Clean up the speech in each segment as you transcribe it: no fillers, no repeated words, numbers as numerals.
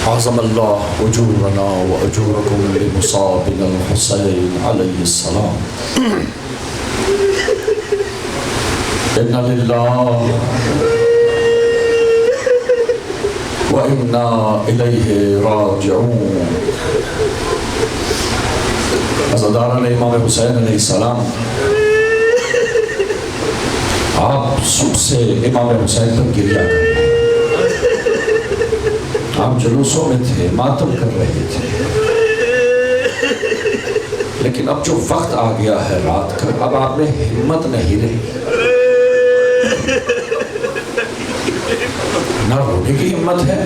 عظم اللہ اجورنا و اجورکم لمصابنا الحسین علیہ السلام ان للہ و انا الیہ راجعون۔ عزاداران امام حسین علیہ السلام، آپ سب سے امام حسین پر گریا کریں۔ آپ جلوسوں میں تھے، ماتم کر رہے تھے، لیکن اب جو وقت آ گیا ہے رات کا، اب آپ میں ہمت نہیں رہی، نہ رونے کی ہمت ہے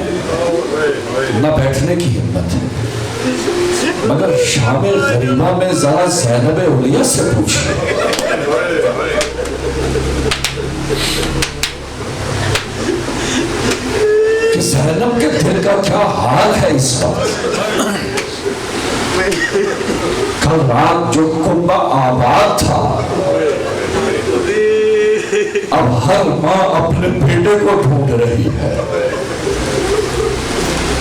نہ بیٹھنے کی ہمت ہے، مگر شام غریبہ میں ذرا زینب علیہ سے پوچھیں کہ زینب کے دل کا کیا حال ہے اس وقت۔ کل رات جو کنبہ آباد تھا، اب ہر ماں اپنے بیٹے کو ڈھونڈ رہی ہے۔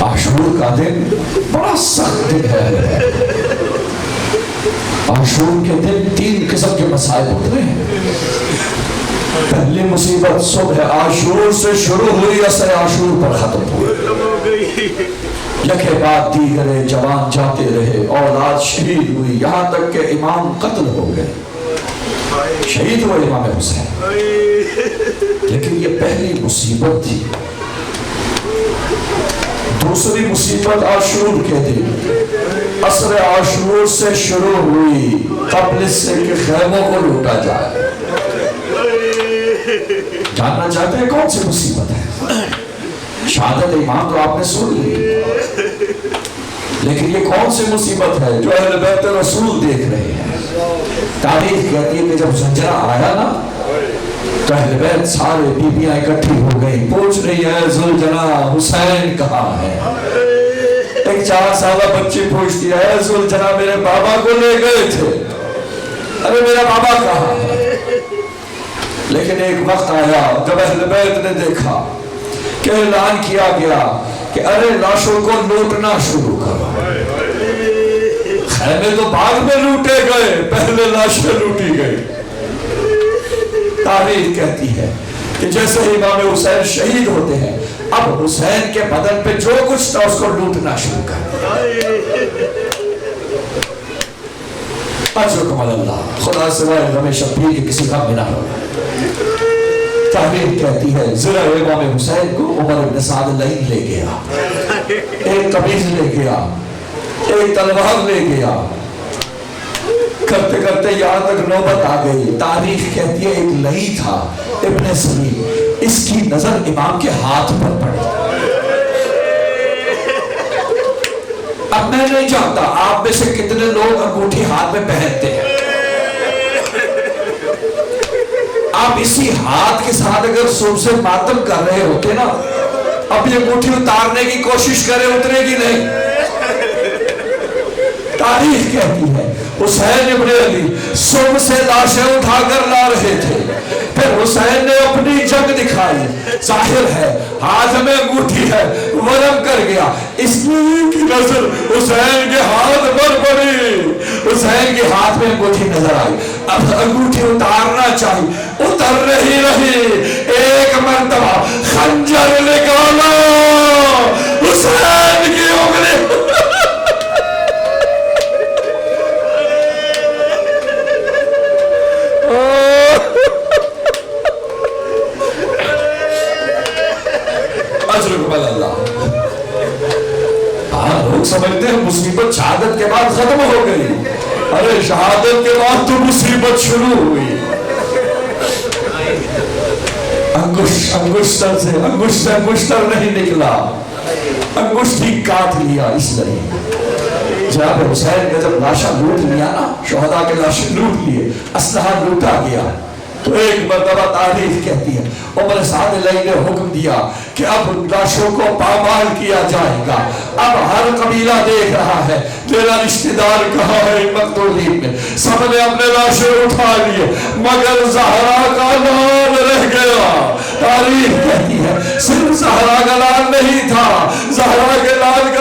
عاشور کا دن بڑا سخت دن ہے۔ عاشور کے دن 3 قسم کے مسائل اترے ہیں۔ پہلی مصیبت صبح عاشور سے شروع ہوئی، اثر عاشور پر ختم ہوئی۔ یکے بعد دیگرے جوان جاتے رہے، اولاد شہید ہوئی، یہاں تک کہ امام قتل ہو گئے، شہید ہوئے امام حسین۔ لیکن یہ پہلی مصیبت تھی۔ دوسری مصیبت عاشور کے دن اثر عاشور سے شروع ہوئی، قبل اس سے کہ خیموں کو لوٹا جائے۔ جاننا چاہتے ہیں کون سی مصیبت ہے؟ شہادت امام تو آپ نے سن لی، لیکن یہ کون سی مصیبت ہے جو اہل بیت رسول دیکھ رہے ہیں؟ تاریخ کہتی ہے کہ جب زنجرہ آیا نا تو اہل بیت سارے بیبیاں اکٹھی ہو گئی، پوچھ رہی ہے ذوالجناح حسین کہاں ہے؟ ایک 4 سالہ بچی پوچھتی ہے ذوالجناح میرے بابا کو لے گئے تھے، ارے میرا بابا کہاں ہے؟ لیکن ایک وقت آیا جب اہل بیت نے دیکھا کہ اعلان کیا گیا کہ ارے لاشوں کو لوٹنا شروع کرو۔ خیمے تو بعد میں لوٹے گئے، پہلے لاشیں لوٹی گئی۔ تاریخ کہتی ہے کہ جیسے ہی امام حسین شہید ہوتے ہیں، اب حسین کے بدن پہ جو کچھ تھا اس کو لوٹنا شروع کر۔ اجرکم اللہ، خدا سوائے غم شبیر کے کسی کا بنا ہو۔ تاریخ کہتی ہے ذرا امام حسین کو عمر بن سعد اللعین لے گیا، ایک قمیض لے گیا، ایک تلوار لے گیا، کرتے کرتے یہاں تک نوبت آ گئی۔ تاریخ کہتی ہے ایک لئی تھا ابن سبیل، اس کی نظر امام کے ہاتھ پر پڑی۔ اب میں نہیں جانتا آپ میں سے کتنے لوگ انگوٹھی ہاتھ میں پہنتے ہیں۔ آپ اسی ہاتھ کے ساتھ اگر صبح سے ماتم کر رہے ہوتے نا، اب یہ انگوٹھی اتارنے کی کوشش کرے اترے گی نہیں۔ تاریخ کہتی ہے حسین ابن علی صبح سے لاشیں اٹھا کر لا رہے تھے، پھر حسین نے اپنی جنگ دکھائی، ظاہر ہے ہاتھ میں انگوٹھی ہے، ورم کر گیا، اس لیے کی نظر حسین کے ہاتھ پر پڑی، حسین کے ہاتھ میں انگوٹھی نظر آئی۔ اب انگوٹھی اتارنا چاہیے، اتر رہی، ایک مرتبہ خنجر نکالا، حسین کی انگلی لوگ سمجھتے ہیں مصیبت شہادت کے بعد ختم ہو گئی، ارے شہادت کے بعد تو مصیبت شروع ہوئی۔ انگشتر سے انگشتر نہیں نکلا، انگشتی کاٹ لیا۔ اس لیے جناب حسین نے جب لاشاں لوٹ لیا نا، شہداء کے لاشیں لوٹ لیے، اسلحہ لوٹا گیا، تو ایک مرتبہ تاریخ کہتی ہے عمر سعد اللعین نے حکم دیا کہ اب لاشوں کو پامال کیا جائے گا۔ اب ہر قبیلہ دیکھ رہا ہے تیرا رشتہ دار کہاں ہے مقتولین میں، سب نے اپنے لاشیں اٹھا لیے، مگر زہرا کا لال رہ گیا۔ تاریخ کہتی ہے صرف زہرا کا لال نہیں تھا، زہرا کے لال کا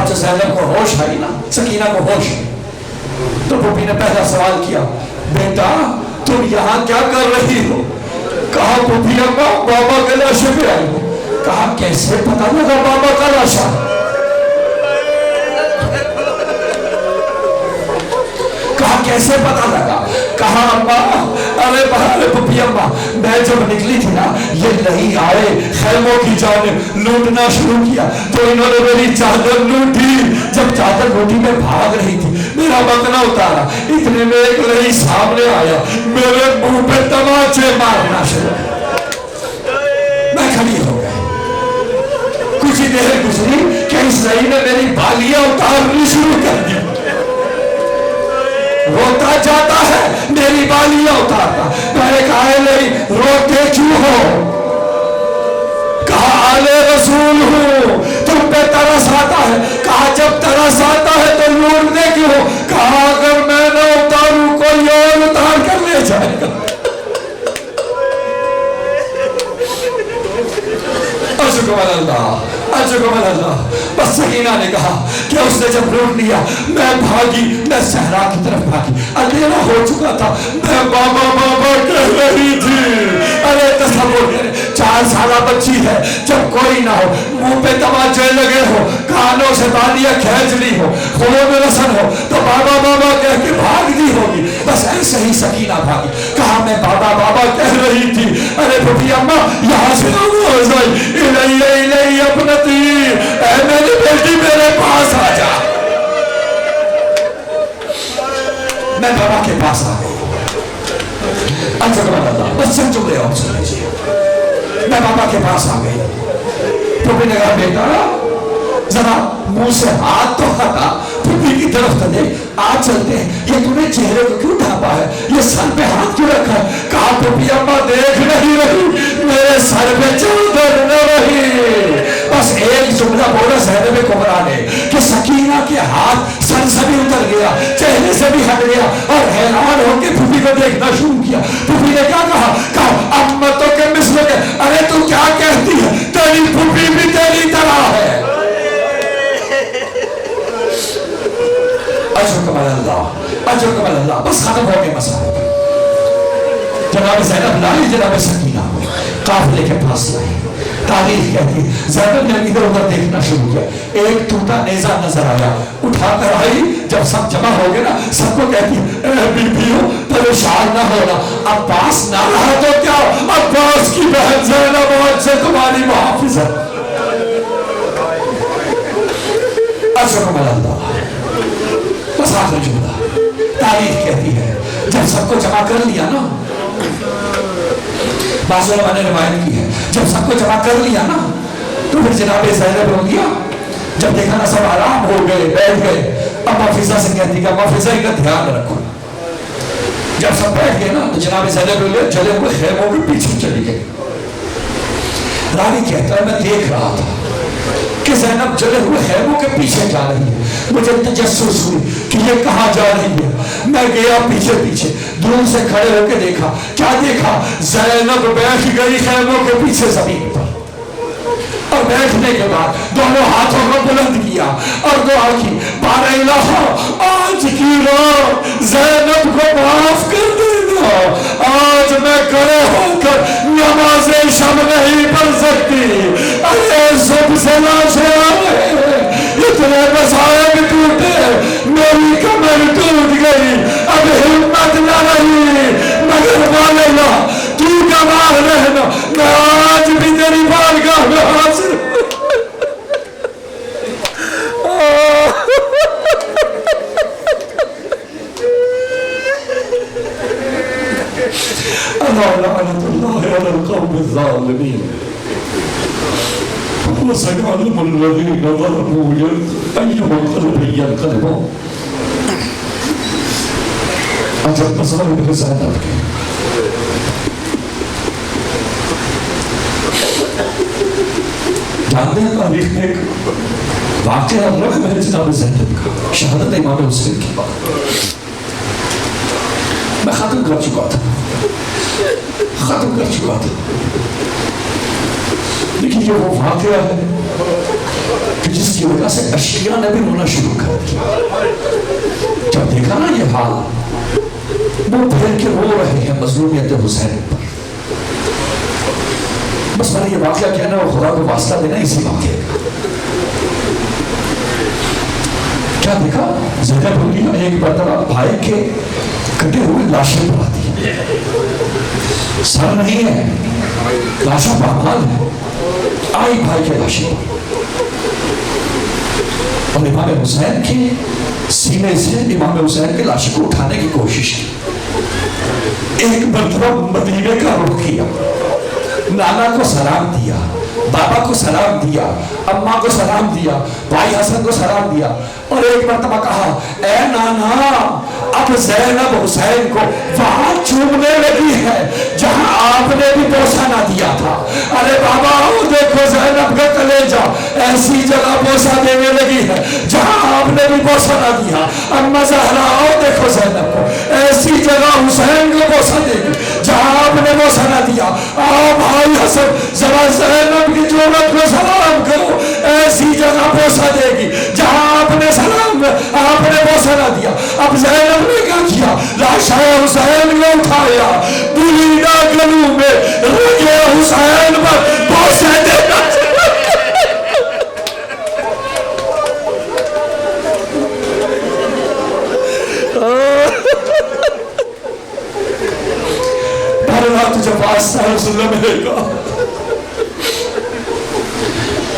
اب جو زینب کو ہوش آئی نا، سکینہ کو ہوش آئی، تو پھوپھی نے پہلا سوال کیا، بیٹا تم یہاں کیا کر رہی ہو؟ کہا پھوپھی اماں بابا کے لاشے پہ آئی ہو۔ کہا کیسے پتا لگا بابا کا لاشا؟ کہا کیسے پتا لگا؟ کہا اماں ارے پھوپھی اماں میں جب نکلی تھی نا، یہ نہیں آئے خیموں کی جانب لوٹنا شروع کیا تو انہوں نے میری چادر لوٹی، جب چادر لوٹی میں بھاگ رہی تھی میرا متنا اتارا، اتنے میں ایک لڑی سامنے آیا، میرے منہ پہ تماچے مارنا شروع، میں کھڑی ہو گئی، کچھ دیر گزری کہ اس لڑی نے میری بالیاں اتارنی شروع کر دی، روتا جاتا ہے میری بالیاں اتارتا، میں نے کہا لئی روتے کیوں ہو؟ کہا آل رسول ہوں، تم پہ ترس آتا ہے، کہا جب ترس آتا ہے تو لوٹنے کیوں ہو؟ کہا اگر میں نہ اتاروں کوئی اور اتار کر لے جائے گا۔ اشکر اللہ، اشکر اللہ۔ بس سکینہ نے کہا کہ اس نے جب لوٹ لیا میں بھاگی، میں صحرا کی طرف بھاگی، اندھیرا ہو چکا تھا، میں بابا بابا کہہ رہی تھی۔ ارے تصور کریں 4 سالہ بچی ہے، جب کوئی نہ ہو، منہ پہ تماچے لگے ہو، کانوں سے بالیاں کھینچ لی ہو، خون رسن ہو تو بابا بابا کہہ کے بھاگ دی ہوگی۔ بس ایسے ہی سکینہ بھاگی، کہا میں بابا بابا کہہ رہی تھی۔ ارے پھوپھی اماں یہاں سے آواز آئی، الی اپنتی، اے میری بیٹی میرے پاس آ جا۔ میں بابا کے پاس آ گئی، بس چند جملے اور سن لیجیے۔ میں بابا کے پاس آ گئی، پھوپھی نے کہا بیٹا ذرا منہ سے ہاتھ تو ہٹا، پھوپھی کی طرف تو دیکھ، آج چلتے ہیں، یہ تو نے چہرے کو کیوں ڈھانپا ہے، یہ سر پہ ہاتھ کیوں رکھا ہے؟ کہا پھوپھی اماں دیکھ نہیں رہی، میرے سر پہ چادر نہ رہی۔ بس ایک جملہ بولا زینب کبریٰ نے کہ سکینہ کے ہاتھ سر سے بھی اتر گیا، چہرے سے بھی ہٹ گیا، اور حیران ہو کے پھوپھی کو دیکھنا شروع کیا۔ پھوپھی نے کیا کہا؟ کہا امتوں کے مثل کے، ارے تو کیا کہتی ہے، تیری پھوپھی بھی تیری طرح ہے۔ اجر کمال اللہ، بس ختم ہو گئے مسائل۔ جناب زینب لائی، جناب سکینہ قافلے کے پاس لائی، تاریخ کہتی ہے زینب نے ادھر ادھر دیکھنا شروع کیا، ایک ٹوٹا نیزہ نظر آیا، اٹھا کر آئی، جب سب جمع ہو گئے نا سب کو کہتی ہے اے بیبیوں پریشان نہ ہونا، عباس نہ رہا تو کیا، عباس کی بہن زینب آج سے تمہاری محافظ ہے۔ اجر کمال اللہ، بس آخر جملہ، تاریخ کہتی ہے جب سب کو جمع کر لیا نا، بعض علماء نے روایت کی ہے جب سب کو جمع کر لیا نا تو پھر جناب زینب رو دیا، جب دیکھا نا سب آرام ہو گئے بیٹھ گئے، اب حافظہ سے کہتی کہ اب حافظہ ہی کا دھیان رکھو۔ جب سب بیٹھ گئے نا تو جناب زینب رو چلے ہوئے خیموں کے پیچھے چلی گئے۔ راوی کہتا ہے میں دیکھ رہا تھا کہ زینب جلے ہوئے خیموں کے پیچھے جا رہی ہے، مجھے تجسس ہوئی کہ یہ کہاں جا رہی ہے، میں گیا پیچھے پیچھے، دور سے کھڑے ہو کے دیکھا، کیا دیکھا؟ زینب بیٹھ گئی خیموں کے پیچھے زمین پر، اور بیٹھنے کے بعد دونوں ہاتھوں کو بلند کیا اور دعا کی، بار الہ آج کی رات زینب کو معاف کر دینا، آج میں کھڑے ہو کر نماز شب نہیں پڑھ سکتی، ارے سب سے لاشیں آئے، اتنے مسائب ٹوٹے، میری کمر ٹوٹ گئی، اب ہمت نہ رہی، مگر واللہ تو گواہ رہنا میں آج بھی تیری بارگاہ میں حاضر ہوں۔ لعنت اللہ علی القوم الظالمین وسيعلم الذين ظلموا أي منقلب ينقلبون۔ عجب مسائل ہے زینب کے، جانتے ہیں تاریخ میں ایک واقعہ رقم ہے جناب زینب کا، شہادت امام حسین کی بات میں ختم کر چکا تھا، لیکن یہ وہ واقعہ ہے کہ کہ جس کی وجہ سے اشقیاء نے بھی رونا شروع کر دیا. جب دیکھا نا یہ حال, وہ پھر کے رو رہے ہیں مظلومیت حسین پر. بس میں نے یہ واقعہ کہنا اور خدا کو واسطہ دینا اسی واقعے کا. کیا دیکھا, زینب بولی ایک مرتبہ بھائی کے کٹے ہوئے لاشیں پر آتی ہے, سر نہیں ہے, لاشوں پامال ہے, آئی بھائی کے لاشیں پر, اور امام حسین کے سینے سے امام حسین کے لاشوں کو اٹھانے کی کوشش کی. ایک مرتبہ مدینے کا رخ کیا, نانا کو سلام دیا, بابا کو سلام دیا, اماں کو سلام دیا, بھائی حسن کو سلام دیا, اور ایک مرتبہ کہا اے نانا اب زینب حسین کو وہاں چومنے لگی ہے جہاں آپ نے بھی بوسہ نہ دیا تھا. ارے بابا دیکھو زینب کا کلیجہ ایسی جگہ بوسہ دینے لگی ہے جہاں آپ نے بھی بوسہ نہ دیا. اما زہرا دیکھو زینب کو ایسی جگہ حسین کو بوسہ دے گی جہاں آپ نے بوسہ نہ دیا. بھائی حسن ذرا زینب کی جوڑت کو سلام کرو, ایسی جگہ بوسہ دے گی جہاں آپ نے بوسہ نہ دیا. اب زینب نے کیا کیا, لاشہ حسین کو اٹھایا, بلیدہ گلو میں رگے حسین پر بوسہ دینا. بھرنا تجھے واسطہ ہے رسول اللہ ملے گا.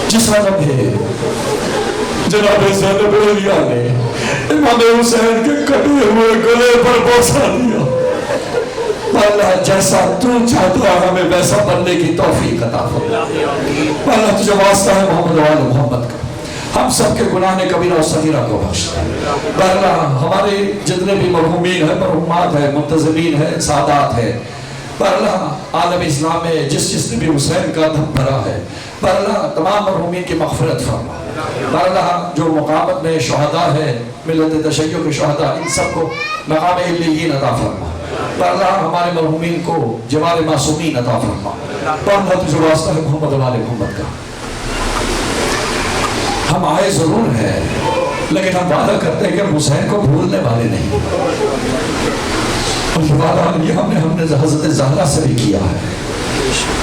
جس وقت ہے جناب زینب علیہ نے امام حسین کے کٹے ہوئے گلے پر بوسہ دیا. اللہ جیسا تو چاہتا ہے ہمیں ویسا بننے کی توفیق عطا فرما. اللہ تجھے واسطہ ہے محمد و آل محمد کا, ہم سب کے گناہ کبیرہ و صغیرہ کو بخش. اللہ ہمارے جتنے بھی مرحومین ہیں, مرحومات ہیں, منتظمین ہیں, سادات ہیں, اللہ عالم اسلام میں جس نے بھی حسین کا دم بھرا ہے, اللہ تمام مرحومین کی مغفرت فرما. اللہ جو مقامت میں شہداء ہے, ملت تشیع کے شہداء, ان سب کو مقام علیین عطا فرما. اللہ ہمارے مرحومین کو جوار معصومین عطا فرما. اللہ تجھے واسطہ ہے محمد و آل محمد کا. ہم آئے ضرور ہیں لیکن ہم وعدہ کرتے ہیں کہ ہم حسین کو بھولنے والے نہیں. اور یہ وعدہ ہم نے حضرت زہرا سے بھی کیا ہے,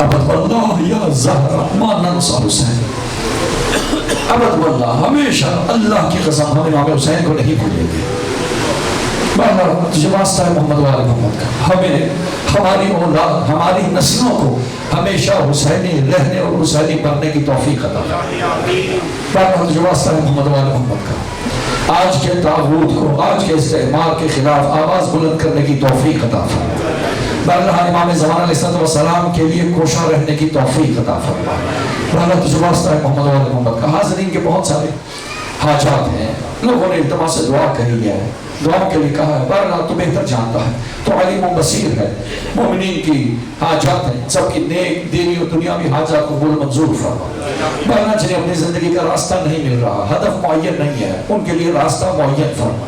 ابد واللہ یا زہرا ما ننسى حسین. ابد واللہ ہمیشہ اللہ کی قسم ہم امام حسین کو نہیں بھولیں گے. تجھے واسطہ ہے محمد و آل محمد کا, ہمیں ہماری اولاد ہماری نسلوں کو ہمیشہ حسینی رہنے اور حسینی بننے کی توفیق عطا فرما. تجھے واسطہ ہے محمد و آل محمد کا, آج کے طاغوت کو, آج کے استعمار کے خلاف آواز بلند کرنے کی توفیق عطا فرما. اللہ امام زمان علیہ السلام کے لیے کوشاں رہنے کی توفیق عطا فرما. اللہ تجھے واسطہ ہے محمد و آل محمد کا. حاضرین کے بہت سارے حاجات ہیں, لوگوں نے التماس سے دعا کہی ہے, دعا کے لیے کہا ہے. بہرحال تو بہتر جانتا ہے, تو علیم و بصیر ہے, مومنین کی حاجات ہیں, سب کی نیک دینی اور دنیاوی حاجات کو قبول منظور فرما. بہرحال جنہیں اپنی زندگی کا راستہ نہیں مل رہا, ہدف معین نہیں ہے, ان کے لیے راستہ معین فرما.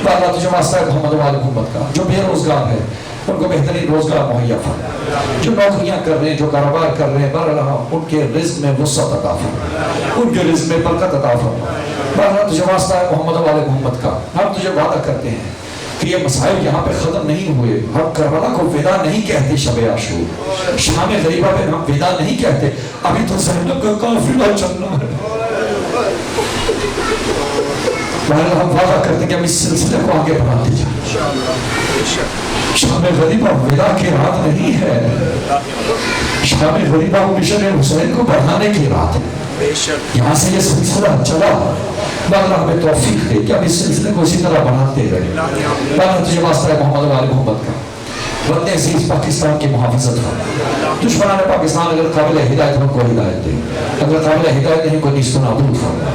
بہرحال تجھے واسطہ ہے محمد و آل محمد کا. جو بے روزگار ہے ان کو بہترین روزگار مہیا فرما. جو نوکریاں کر رہے ہیں, جو کاروبار کر رہے ہیں, بہرحال ان کے رزق میں وسعت عطا فرما, ان کے رزق میں برکت عطا فرما. بہرحال تجھے واسطہ ہے محمد و آل محمد کا. ہم تجھے وعدہ کرتے ہیں کہ یہ مسائل یہاں پہ ختم نہیں ہوئے. ہم کربلا کو ودا نہیں کہتے شب عاشور, شام غریبہ پہ ہم ودا نہیں کہتے, ابھی تو زینب کا قافلہ چلنا ہے. بہرحال ہم وعدہ کرتے ہیں کہ ہم اس سلسلے کو آگے بڑھاتے جائیں. شام غریبہ ودا کی رات نہیں ہے, شام غریبہ مشن حسین کو بڑھانے کی رات ہے. یہاں سے یہ سلسلہ چلا, اللہ ہمیں توفیق دے کہ ہم اس سلسلے کو اسی طرح بڑھاتے رہیں. اللہ تجھے واسطہ ہے محمد و آل محمد کا. وطن عزیز پاکستان کی محافظت فرما. دشمنان پاکستان اگر قابل ہدایت ہو کو ہدایت دے, اگر قابل ہدایت نہیں کو نیست و نابود فرما.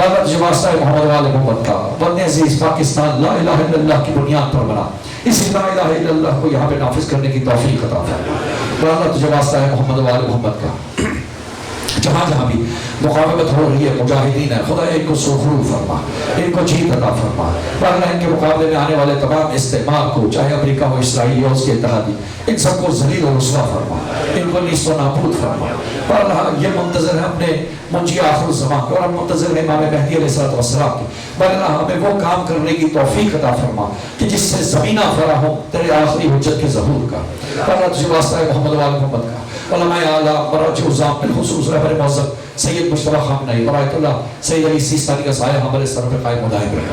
اللہ تجھے واسطہ ہے محمد و آل محمد کا. وطن عزیز پاکستان لا الہ الا اللہ کی بنیاد پر بنا, اسی لا الہ الا اللہ کو یہاں پہ نافذ کرنے کی توفیق عطا فرما. اللہ تجھے واسطہ ہے محمد و آل محمد کا. جہاں جہاں جہاں بھی مقاومت ہو رہی ہے مجاہدین ہے، خدا ان کو سرخرو فرما، ان کو جیت عطا فرما، ورنہ ان کے مقابلے میں آنے والے تمام استعمار کو، چاہے امریکہ ہو، اسرائیل ہو، اس کے اتحادی، ان سب کو ذلیل و رسوا فرما، ان کو نیست و نابود فرما۔ ورنہ یہ منتظر ہے اپنے منجی آخر الزمان کے، اور ہم منتظر ہیں امام مہدی علیہ السلام کی، ورنہ ہمیں وہ کام کرنے کی توفیق عطا فرما کہ جس سے زمینہ فراہم تیرے آخری حجت کے ظہور کا، ورنہ تجھے واسطہ ہے محمد و آل محمد کا، علماء اعلیٰ مراجع عظام بالخصوص رہبر معظم سید مصطفیٰ خامنہئی برایت اللہ سید علی سیستانی کا سایہ ہمارے سر پہ قائم و دائم رہے،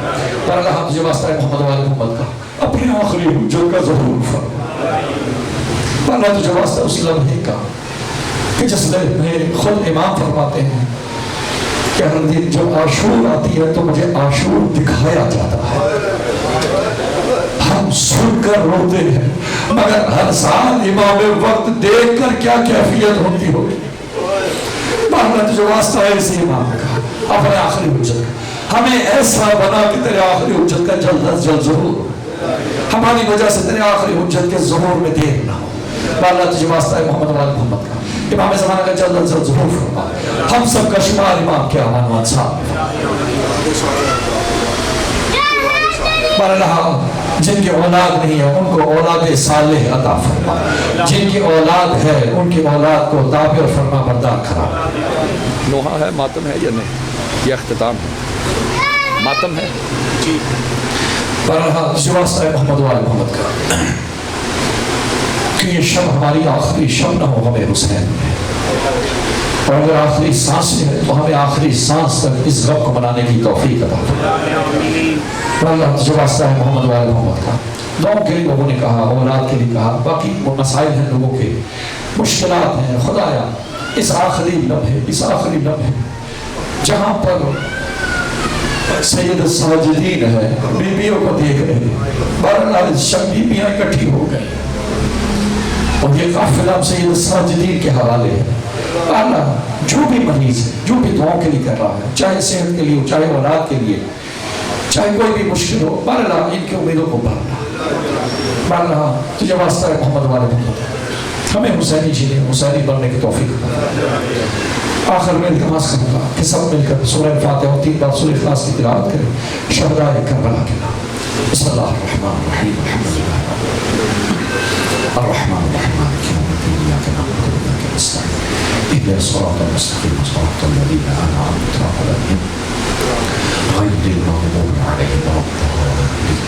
پر اللہ تجھے واسطہ ہے محمد و آل محمد کا اپنی آخری حجت کا ظہور فرما، پر اللہ تجھے واسطہ اس لمحے کا کہ جس میں خود امام فرماتے ہیں کہ ہر دن جو عاشور آتی ہے تو مجھے عاشور دکھایا جاتا ہے، ہم سن کر روتے ہیں مگر ہر سال امام وقت دیکھ کر کیا کیفیت ہوتی ہوگی۔ اللہ تجھے واسطہ ہے اسی امام کا اپنے آخری حجت کا، ہمیں ایسا بنا کہ تیرے آخری حجت کا جلد از جلد ظہور ہو، ہماری وجہ سے تیرے آخری حجت کے ظہور میں دیر نہ ہو۔ اللہ تجھے واسطہ ہے محمد و آل محمد کا امام زمانہ کا جلد از جلد ظہور فرما، ہم سب کا شمار امام کے عنوان صاحب اللہ، جن کی اولاد نہیں ہے ان کو اولاد صالح عطا فرما، جن کی اولاد ہے ان کی اولاد کو تابع اور فرما بردار کرا۔ نوحہ ہے، ماتم ہے یا نہیں؟ یہ اختتام ہے، ماتم ہے جی۔ بہرحال جو واسطہ ہے محمد و آل محمد کا کہ یہ شب ہماری آخری شب نہ ہو ہمیں حسین میں، اور اگر آخری سانس ہے تو ہمیں آخری سانس تک اس غم کو منانے کی توفیق عطا فرما۔ اللہ جو واسطہ ہے محمد و آل محمد کا، لوگوں کے لیے لوگوں نے کہا، اولاد کے لیے کہا، باقی وہ مسائل ہیں لوگوں کے، مشکلات ہیں، خدایا اس آخری لمحے جہاں پر سید الساجدین ہے، بیویوں کو دیکھ رہے ہیں، بہرحال شب بیویاں اکٹھی ہو گئی اور یہ قافلہ سید الساجدین کے حوالے ہے۔ اللہ جو بھی مریض ہے، جو بھی دعاؤں کے لیے کر رہا ہے، چاہے صحت کے لیے ہو، چاہے اولاد کے لیے، چاہے کوئی بھی مشکل ہو، بہرحال ان کی امیدوں کو بھرنا، بہرحال تجھے واسطہ ہے محمد والے محمد، ہمیں حسینی جینے، حسینی بننے کی توفیق عطا۔ آخر میں التماس کروں گا کہ سب مل کر سورہ فاتحہ اور 3 بار سورہ اخلاص کی تلاوت کریں شہدائے کربلا کے نام۔ بسم اللہ الرحمن الرحیم، الحمدللہ الرحمن الرحیم مالک یوم الدین، ایاک نعبد و ایاک نستعین، اهدنا الصراط المستقیم صراط الذین انعمت علیہم غیر المغضوب علیہم ولا الضالین۔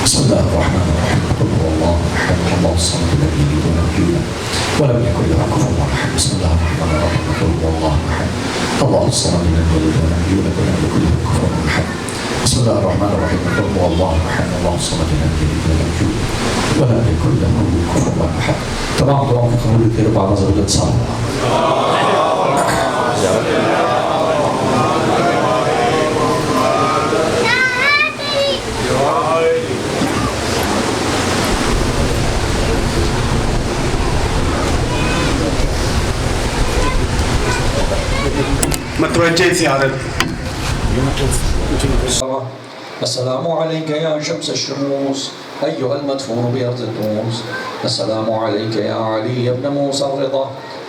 بسم اللہ الرحمن الرحیم، قل هو اللہ احد اللہ الصمد لم یلد ولم یولد ولم یکن له کفوا احد۔ بسم اللہ الرحمن الرحیم، قل هو اللہ احد اللہ الصمد لم یلد ولم یولد ولم یکن له کفوا احد۔ بسم اللہ الرحمن الرحیم، قل هو اللہ احد اللہ الصمد لم یلد ولم یولد ولم یکن له کفوا احد۔ تمام دعاؤں کی قبولیت تیرے بابا ضرورت صاحب۔ متوجہ سعادت۔ السلام علیک یا شمس الشموس ایها المدفون بأرض الدوس، السلام علیک یا علی ابن موسیٰ الرضا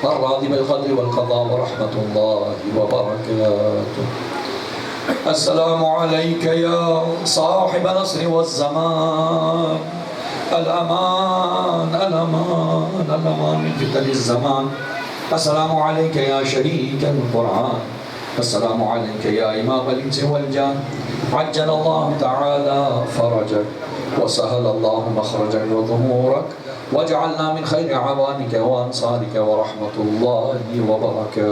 الراضی بالقدر والقضاء ورحمت اللہ وبرکاتہ، السلام علیک یا صاحب نصر والزمان، الامان الامان الامان من فتن الزمان، السلام علیک یا شریک القرآن، السلام علیک یا امام الانس والجان، عجل اللہ تعالی فرجک وسهل اللہ مخرجک وظہورک واجعلنا من خیر عوانک وانصارک ورحمت اللہ وبرکاتہ۔